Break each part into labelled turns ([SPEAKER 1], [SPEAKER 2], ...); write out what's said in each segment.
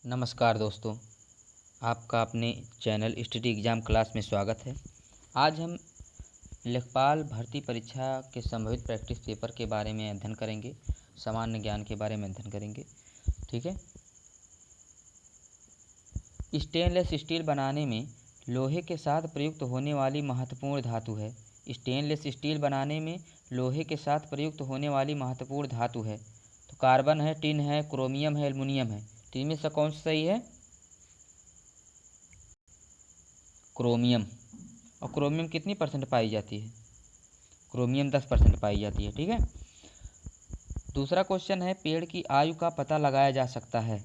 [SPEAKER 1] नमस्कार दोस्तों, आपका अपने चैनल स्टडी एग्ज़ाम क्लास में स्वागत है। आज हम लेखपाल भर्ती परीक्षा के संभावित प्रैक्टिस पेपर के बारे में अध्ययन करेंगे, सामान्य ज्ञान के बारे में अध्ययन करेंगे। ठीक है। स्टेनलेस स्टील बनाने में लोहे के साथ प्रयुक्त होने वाली महत्वपूर्ण धातु है। स्टेनलेस स्टील बनाने में लोहे के साथ प्रयुक्त होने वाली महत्वपूर्ण धातु है। तो कार्बन है, टिन है, क्रोमियम है, एल्युमिनियम है। तो इनमें से कौन सा सही है? क्रोमियम। और क्रोमियम कितनी परसेंट पाई जाती है? क्रोमियम 10% पाई जाती है। ठीक है। दूसरा क्वेश्चन है, पेड़ की आयु का पता लगाया जा सकता है।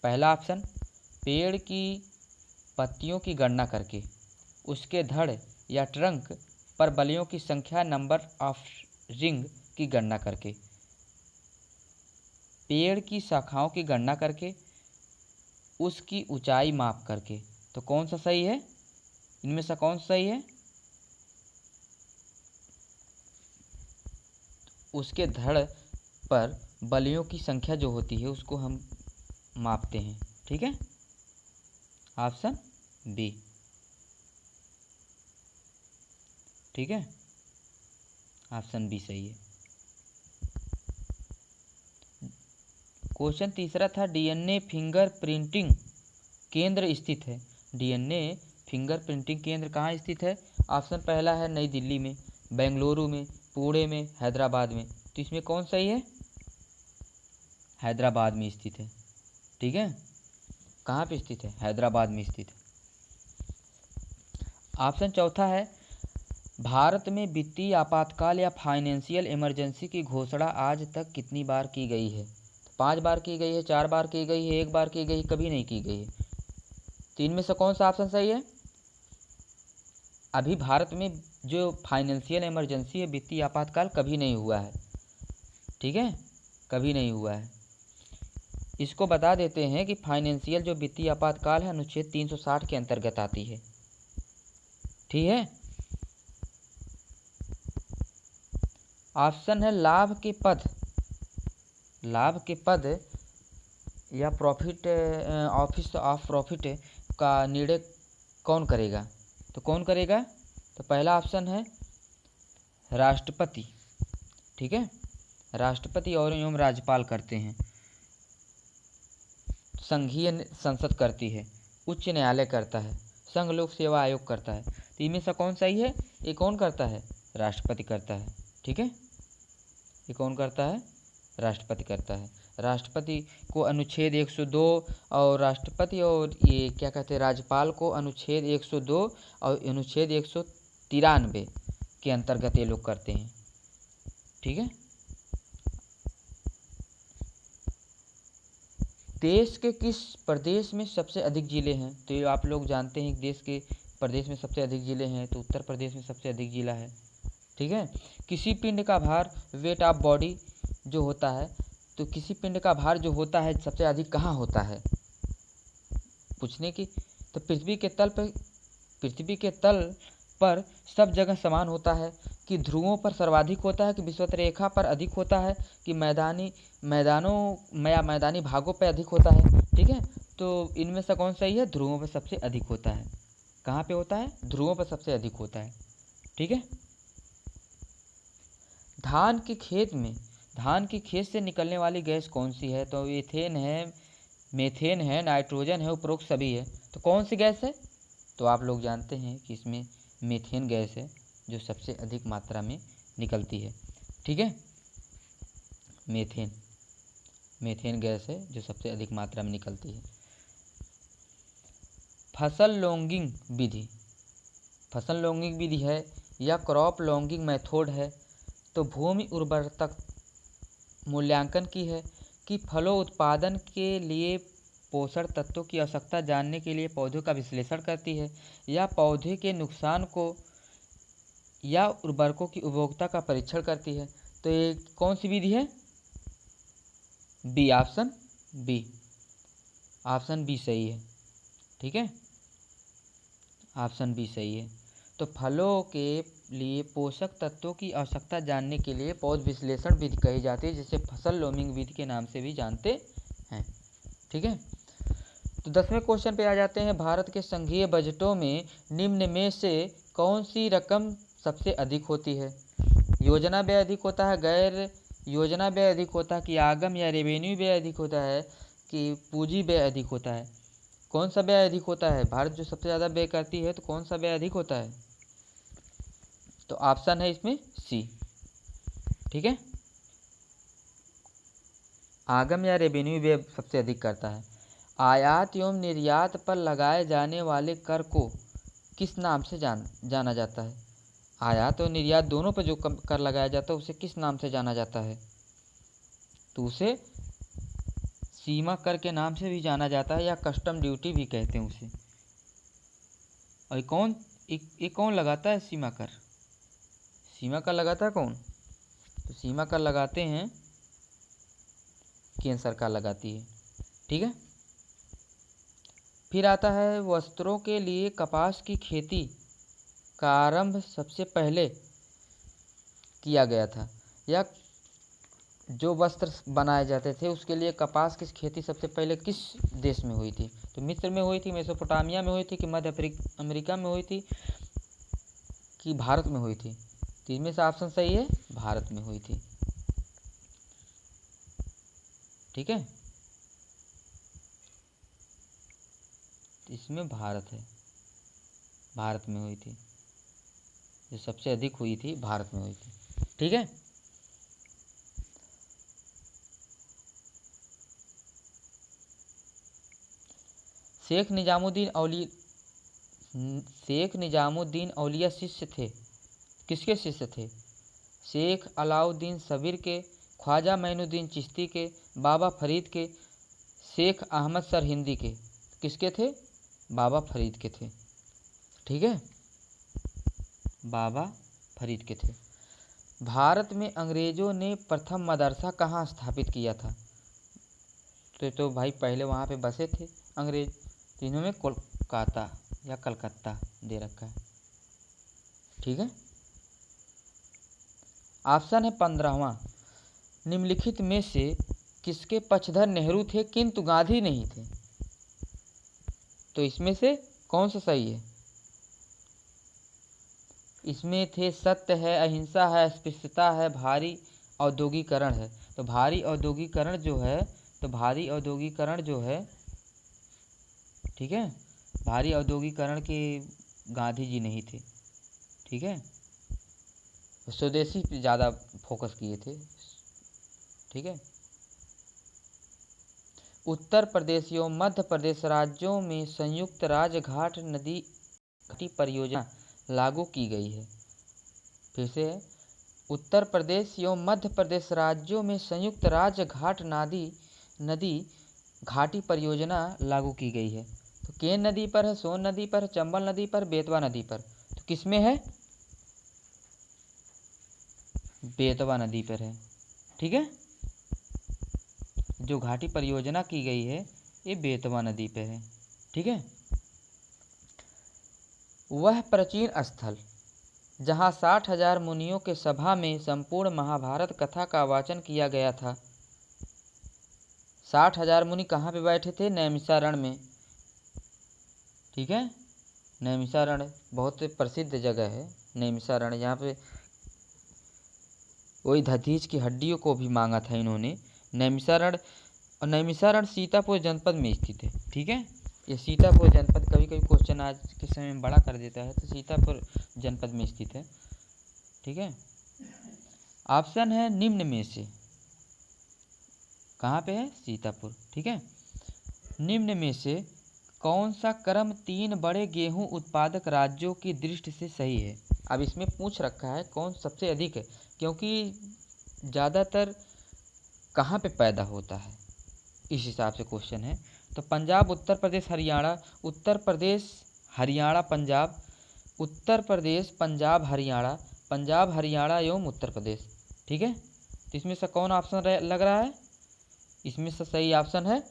[SPEAKER 1] पहला ऑप्शन, पेड़ की पत्तियों की गणना करके, उसके धड़ या ट्रंक पर बलियों की संख्या, नंबर ऑफ रिंग की गणना करके, पेड़ की शाखाओं की गणना करके, उसकी ऊंचाई माप करके। तो कौन सा सही है? इनमें से कौन सा सही है? उसके धड़ पर बलियों की संख्या जो होती है उसको हम मापते हैं। ठीक है। Option B. ठीक है, ऑप्शन बी सही है। क्वेश्चन तीसरा था, डीएनए फिंगर प्रिंटिंग केंद्र स्थित है। डीएनए फिंगर प्रिंटिंग केंद्र कहाँ स्थित है? ऑप्शन पहला है नई दिल्ली में, बेंगलुरु में, पुणे में, हैदराबाद में। तो इसमें कौन सही है? हैदराबाद में स्थित है। ठीक है, कहाँ पे स्थित है? हैदराबाद में स्थित है। ऑप्शन चौथा है, भारत में वित्तीय आपातकाल या फाइनेंशियल इमरजेंसी की घोषणा आज तक कितनी बार की गई है? 5 बार की गई है, 4 बार की गई है, 1 बार की गई, कभी नहीं की गई है। तो इनमें से कौन सा ऑप्शन सही है? अभी भारत में जो फाइनेंशियल इमरजेंसी है, वित्तीय आपातकाल, कभी नहीं हुआ है। ठीक है, कभी नहीं हुआ है। इसको बता देते हैं कि फाइनेंशियल जो वित्तीय आपातकाल है अनुच्छेद 360 के अंतर्गत आती है। ठीक है। ऑप्शन है, लाभ के पद या प्रॉफिट, ऑफिस ऑफ प्रॉफिट का निर्णय कौन करेगा? तो कौन करेगा? तो पहला ऑप्शन है राष्ट्रपति। ठीक है, राष्ट्रपति और एवं राज्यपाल करते हैं। संघीय संसद करती है, उच्च न्यायालय करता है, संघ लोक सेवा आयोग करता है। तो इनमें से कौन सही है? ये कौन करता है? राष्ट्रपति करता है। ठीक है, ये कौन करता है? राष्ट्रपति करता है। राष्ट्रपति को अनुच्छेद 102 और राष्ट्रपति और ये क्या कहते हैं, राज्यपाल को अनुच्छेद 102 और अनुच्छेद 193 के अंतर्गत ये लोग करते हैं। ठीक है। देश के किस प्रदेश में सबसे अधिक जिले हैं? तो ये आप लोग जानते हैं कि देश के प्रदेश में सबसे अधिक जिले हैं, तो उत्तर प्रदेश में सबसे अधिक जिला है। ठीक है। किसी पिंड का भार, वेट ऑफ बॉडी जो होता है, तो किसी पिंड का भार जो होता है सबसे अधिक कहाँ होता है पूछने की? तो पृथ्वी के तल पर सब जगह समान होता है, कि ध्रुवों पर सर्वाधिक होता है, कि विषुवत रेखा पर अधिक होता है, कि मैदानी भागों पर अधिक होता है। ठीक है, तो इनमें से कौन सही है? ध्रुवों पर सबसे अधिक होता है। कहाँ पे होता है? ध्रुवों पर सबसे अधिक होता है। ठीक है। धान के खेत से निकलने वाली गैस कौन सी है? तो एथेन है, मेथेन है, नाइट्रोजन है, उपरोक्त सभी है। तो कौन सी गैस है? तो आप लोग जानते हैं कि इसमें मीथेन गैस है जो सबसे अधिक मात्रा में निकलती है। ठीक है, मीथेन गैस है जो सबसे अधिक मात्रा में निकलती है। फसल लॉगिंग विधि है या क्रॉप लॉगिंग मेथड है, तो भूमि उर्वरता मूल्यांकन की है, कि फलों उत्पादन के लिए पोषण तत्वों की आवश्यकता जानने के लिए पौधों का विश्लेषण करती है, या पौधे के नुकसान को या उर्वरकों की उपभोक्ता का परीक्षण करती है। तो ये कौन सी विधि है? B, option B. Option B सही है। ठीक है, ऑप्शन बी सही है। तो फलों के लिए पोषक तत्वों की आवश्यकता जानने के लिए पौध विश्लेषण विधि कही जाती है, जिसे फसल लॉगिंग विधि के नाम से भी जानते हैं। ठीक है। तो 10वें क्वेश्चन पे आ जाते हैं। भारत के संघीय बजटों में निम्न में से कौन सी रकम सबसे अधिक होती है? योजना व्यय अधिक होता है, गैर योजना व्यय अधिक होता है, कि आगम या रेवेन्यू व्यय अधिक होता है, कि पूंजी व्यय अधिक होता है? कौन सा व्यय अधिक होता है? भारत जो सबसे ज़्यादा व्यय करती है तो कौन सा व्यय अधिक होता है? तो ऑप्शन है इसमें सी। ठीक है, आगम या रेवेन्यू व्यय सबसे अधिक करता है। आयात एवं निर्यात पर लगाए जाने वाले कर को किस नाम से जाना जाता है? आयात और निर्यात दोनों पर जो कर लगाया जाता है उसे किस नाम से जाना जाता है? तो उसे सीमा कर के नाम से भी जाना जाता है, या कस्टम ड्यूटी भी कहते हैं उसे। और ये कौन लगाता है सीमा कर? सीमा कर लगाता है कौन? तो सीमा कर लगाते हैं केंद्र सरकार लगाती है। ठीक है, फिर आता है वस्त्रों के लिए कपास की खेती का आरंभ सबसे पहले किया गया था, या जो वस्त्र बनाए जाते थे उसके लिए कपास की खेती सबसे पहले किस देश में हुई थी? तो मिस्र में हुई थी, मेसोपोटामिया में हुई थी, कि मध्य अमेरिका में हुई थी, कि भारत में हुई थी? तो इनमें से ऑप्शन सही है, भारत में हुई थी। ठीक है, इसमें भारत है, भारत में हुई थी, जो सबसे अधिक हुई थी भारत में हुई थी। ठीक है, शेख निजामुद्दीन औलिया शिष्य थे, किसके शिष्य थे? शेख अलाउद्दीन सबीर के, ख्वाजा मैनुद्दीन चिश्ती के, बाबा फरीद के, शेख अहमद सरहिंदी के? किसके थे? बाबा फरीद के थे। ठीक है, बाबा फरीद के थे। भारत में अंग्रेजों ने प्रथम मदरसा कहाँ स्थापित किया था? तो भाई पहले वहाँ पे बसे थे अंग्रेज, तो इन्होंने कोलकाता या कलकत्ता दे रखा है। ठीक है, ऑप्शन है 15वां, निम्नलिखित में से किसके पक्षधर नेहरू थे किंतु गांधी नहीं थे? तो इसमें से कौन सा सही है? इसमें थे सत्य है, अहिंसा है, अस्पृश्यता है, भारी औद्योगिकरण है। तो भारी औद्योगिकरण जो है, ठीक है, भारी औद्योगिकरण के गांधी जी नहीं थे। ठीक है, स्वदेशी पे ज़्यादा फोकस किए थे। ठीक है, उत्तर प्रदेश एवं मध्य प्रदेश राज्यों में संयुक्त राज्य घाट नदी घाटी परियोजना लागू की गई है। फिर से है, उत्तर प्रदेश एवं मध्य प्रदेश राज्यों में संयुक्त राज्य घाट नदी घाटी परियोजना लागू की गई है। तो केन नदी पर है, सोन नदी पर है, चंबल नदी पर, बेतवा नदी पर? तो किसमें है? बेतवा नदी पर है। ठीक है, जो घाटी परियोजना की गई है ये बेतवा नदी पर है। ठीक है, वह प्राचीन स्थल जहाँ 60,000 मुनियों के सभा में संपूर्ण महाभारत कथा का वाचन किया गया था। 60,000 मुनि कहाँ पे बैठे थे? नैमिषारण्य में। ठीक है, नैमिषारण्य बहुत प्रसिद्ध जगह है नैमिषारण्य, यहाँ पे वही दधीच की हड्डियों को भी मांगा था इन्होंने। नैमिषारण्य, और नैमिषारण्य सीतापुर जनपद में स्थित है। ठीक है, ये सीतापुर जनपद, कभी कभी क्वेश्चन आज के समय में बड़ा कर देता है, तो सीतापुर जनपद में स्थित है। ठीक है, ऑप्शन है निम्न में से, कहाँ पे है? सीतापुर। ठीक है, निम्न में से कौन सा क्रम 3 बड़े गेहूं उत्पादक राज्यों की दृष्टि से सही है? अब इसमें पूछ रखा है कौन सबसे अधिक है, क्योंकि ज़्यादातर कहाँ पे पैदा होता है इस हिसाब से क्वेश्चन है। तो पंजाब, उत्तर प्रदेश, हरियाणा, उत्तर प्रदेश, हरियाणा, पंजाब, उत्तर प्रदेश, पंजाब, हरियाणा, पंजाब, हरियाणा एवं उत्तर प्रदेश। ठीक है, तो इसमें से कौन ऑप्शन लग रहा है? इसमें से सही ऑप्शन है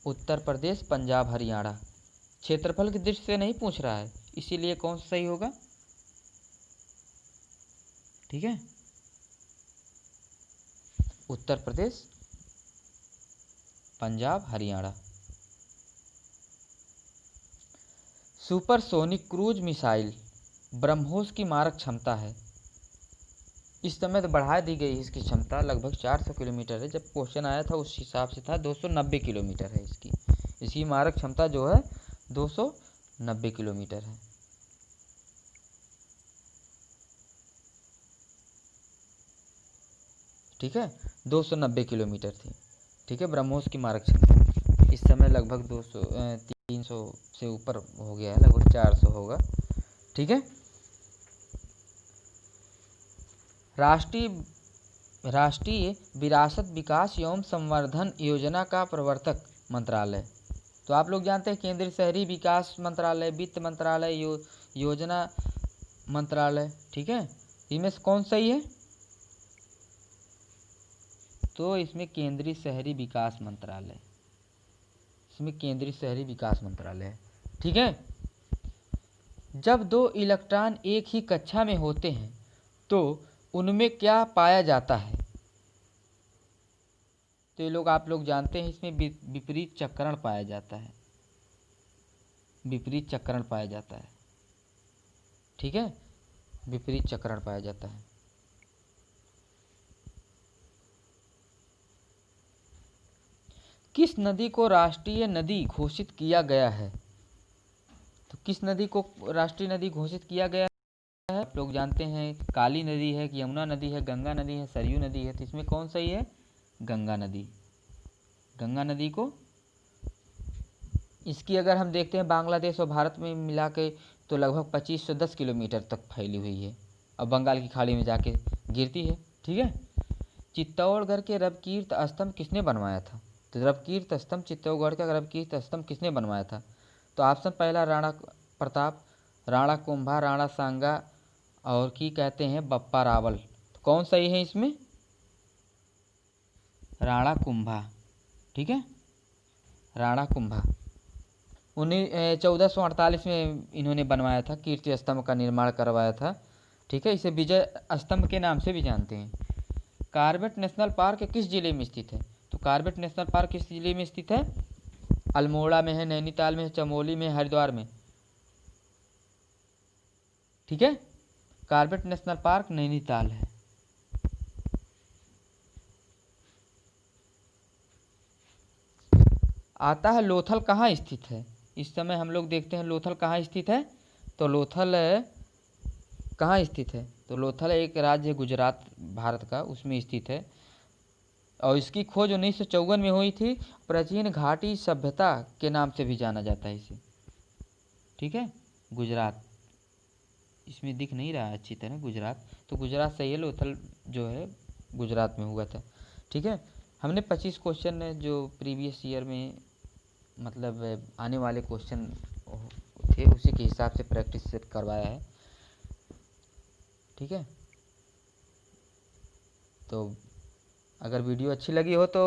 [SPEAKER 1] उत्तर प्रदेश, पंजाब, हरियाणा। क्षेत्रफल की दृष्टि से नहीं पूछ रहा है, इसीलिए कौन सा सही होगा? ठीक है, Uttar Pradesh, Punjab, Haryana. Supersonic cruise missile BrahMos की मारक क्षमता है, इस समय तो बढ़ा दी गई है इसकी क्षमता, लगभग 400 किलोमीटर है। जब क्वेश्चन आया था उस हिसाब से था 290 किलोमीटर है इसकी मारक क्षमता जो है 290 किलोमीटर है। ठीक है, 290 किलोमीटर थी। ठीक है, ब्रह्मोस की मारक क्षमता इस समय लगभग 300 से ऊपर हो गया है, लगभग 400 होगा। ठीक है, राष्ट्रीय विरासत विकास एवं संवर्धन योजना का प्रवर्तक मंत्रालय, तो आप लोग जानते हैं केंद्रीय शहरी विकास मंत्रालय, वित्त मंत्रालय, योजना मंत्रालय। ठीक है, इनमें से कौन सही है? तो इसमें केंद्रीय शहरी विकास मंत्रालय, इसमें केंद्रीय शहरी विकास मंत्रालय है। ठीक है, जब दो इलेक्ट्रॉन एक ही कक्षा में होते हैं तो उनमें क्या पाया जाता है? तो ये लोग आप लोग जानते हैं, इसमें विपरीत चक्रण पाया जाता है, विपरीत चक्रण पाया जाता है। ठीक है, विपरीत चक्रण पाया जाता है। किस नदी को राष्ट्रीय नदी घोषित किया गया है? तो किस नदी को राष्ट्रीय नदी घोषित किया गया है? आप लोग जानते हैं काली नदी है, यमुना नदी है, गंगा नदी है, सरयू नदी है। तो इसमें कौन सही है? गंगा नदी। गंगा नदी को, इसकी अगर हम देखते हैं बांग्लादेश और भारत में मिला के तो लगभग 2510 किलोमीटर तक फैली हुई है और बंगाल की खाड़ी में जाके गिरती है। ठीक है, चित्तौड़गढ़ के रवकीर्त स्तंभ किसने बनवाया था? तो रवकीर्त स्तंभ, चित्तौड़गढ़ का रवकीर्त स्तंभ किसने बनवाया था? तो ऑप्शन पहला राणा प्रताप, राणा कुंभा, राणा सांगा और की कहते हैं बप्पा रावल। तो कौन सही है इसमें? राणा कुंभा। ठीक है, राणा कुंभा 1448 में इन्होंने बनवाया था, कीर्ति स्तंभ का निर्माण करवाया था। ठीक है, इसे विजय स्तंभ के नाम से भी जानते हैं। कॉर्बेट नेशनल पार्क किस जिले में स्थित है? तो कॉर्बेट नेशनल पार्क किस जिले में स्थित है? अल्मोड़ा में है, नैनीताल में है, चमोली में, हरिद्वार में। ठीक है, कॉर्बेट नेशनल पार्क नैनीताल है। आता है लोथल कहाँ स्थित है? इस समय हम लोग देखते हैं लोथल कहाँ स्थित है। तो लोथल कहाँ स्थित है? तो लोथल एक राज्य है गुजरात भारत का, उसमें स्थित है और इसकी खोज 1954 में हुई थी। प्राचीन घाटी सभ्यता के नाम से भी जाना जाता है इसे। ठीक है, गुजरात, इसमें दिख नहीं रहा अच्छी तरह गुजरात, तो गुजरात सही है, लोथल जो है गुजरात में हुआ था। ठीक है, हमने 25 क्वेश्चन जो प्रीवियस ईयर में मतलब आने वाले क्वेश्चन थे उसी के हिसाब से प्रैक्टिस सेट करवाया है। ठीक है, तो अगर वीडियो अच्छी लगी हो तो